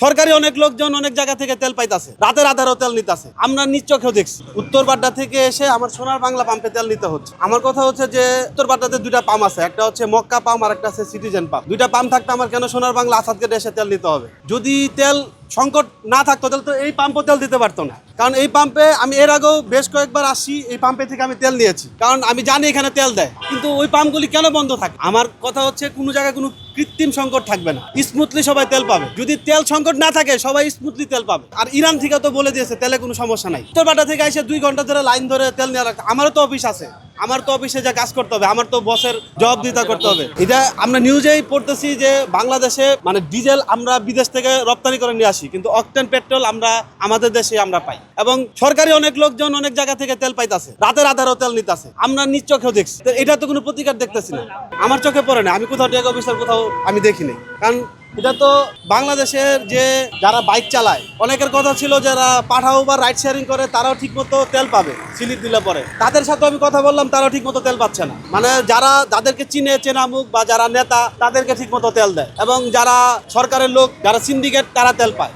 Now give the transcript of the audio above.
সরকারি অনেক লোকজন অনেক জায়গা থেকে তেল পাইতাছে, রাতের আধারও তেল নিতেছে। আমরা নিজ চোখেও দেখছি। উত্তর বাড্ডা থেকে এসে আমার সোনার বাংলা পাম্পে তেল নিতে হচ্ছে। আমার কথা হচ্ছে যে উত্তর বাড্ডাতে দুইটা পাম্প আছে, একটা হচ্ছে মক্কা পাম্প আর একটা আছে সিটিজেন পাম্প। দুইটা পাম্প থাকতে আমার কেন সোনার বাংলা আসাদ গেটে এসে তেল নিতে হবে? যদি তেল সংকট না থাকতো তাহলে তো এই পাম্পও তেল দিতে পারতো না। কারণ এই পাম্পে আমি এর আগেও বেশ কয়েকবার আসি, এই পাম্পে থেকে আমি তেল নিয়েছি, কারণ আমি জানি এখানে তেল দেয়। কিন্তু ওই পাম্পগুলি কেন বন্ধ থাকে? আমার কথা হচ্ছে কোনো জায়গায় কোনো কৃত্রিম সংকট থাকবে না, স্মুথলি সবাই তেল পাবে। যদি তেল সংকট না থাকে সবাই স্মুথলি তেল পাবে। আর ইরান থেকে তো বলে দিয়েছে তেলে কোনো সমস্যা নাই। উত্তরবাড্ডা থেকে এসে 2 ঘন্টা ধরে লাইন ধরে তেল নেওয়া রাখতে, আমারও তো অফিস আছে, আমার তো অফিসে যা কাজ করতে হবে, আমার তো বসের জবাবদিহিতা করতে হবে। এটা আমরা নিউজেই পড়তেছি যে বাংলাদেশে মানে ডিজেল আমরা বিদেশ থেকে রপ্তানি করে নিয়ে আসি, কিন্তু অকটেন পেট্রোল আমরা আমাদের দেশে আমরা পাই। এবং সরকারি অনেক লোকজন অনেক জায়গা থেকে তেল পাইতাছে, রাতের আধারও তেল নিতেছে। আমরা নিজ চোখেও দেখছি। এটা তো কোনো প্রতিকার দেখতেছি না, আমার চোখে পড়ে না। আমি কোথাও টেক অফিসার কোথাও আমি দেখিনি। কারণ এটা তো বাংলাদেশের যে যারা বাইক চালায়, অনেকের কথা ছিল যারা পাঠাও বা রাইড শেয়ারিং করে তারাও ঠিক মতো তেল পাবে স্লিপ দিলে পরে। তাদের সাথে আমি কথা বললাম, তারাও ঠিক মতো তেল পাচ্ছে না। মানে যারা যাদেরকে চেনামুখ বা যারা নেতা তাদেরকে ঠিক মতো তেল দেয়, এবং যারা সরকারের লোক যারা সিন্ডিকেট তারা তেল পায়।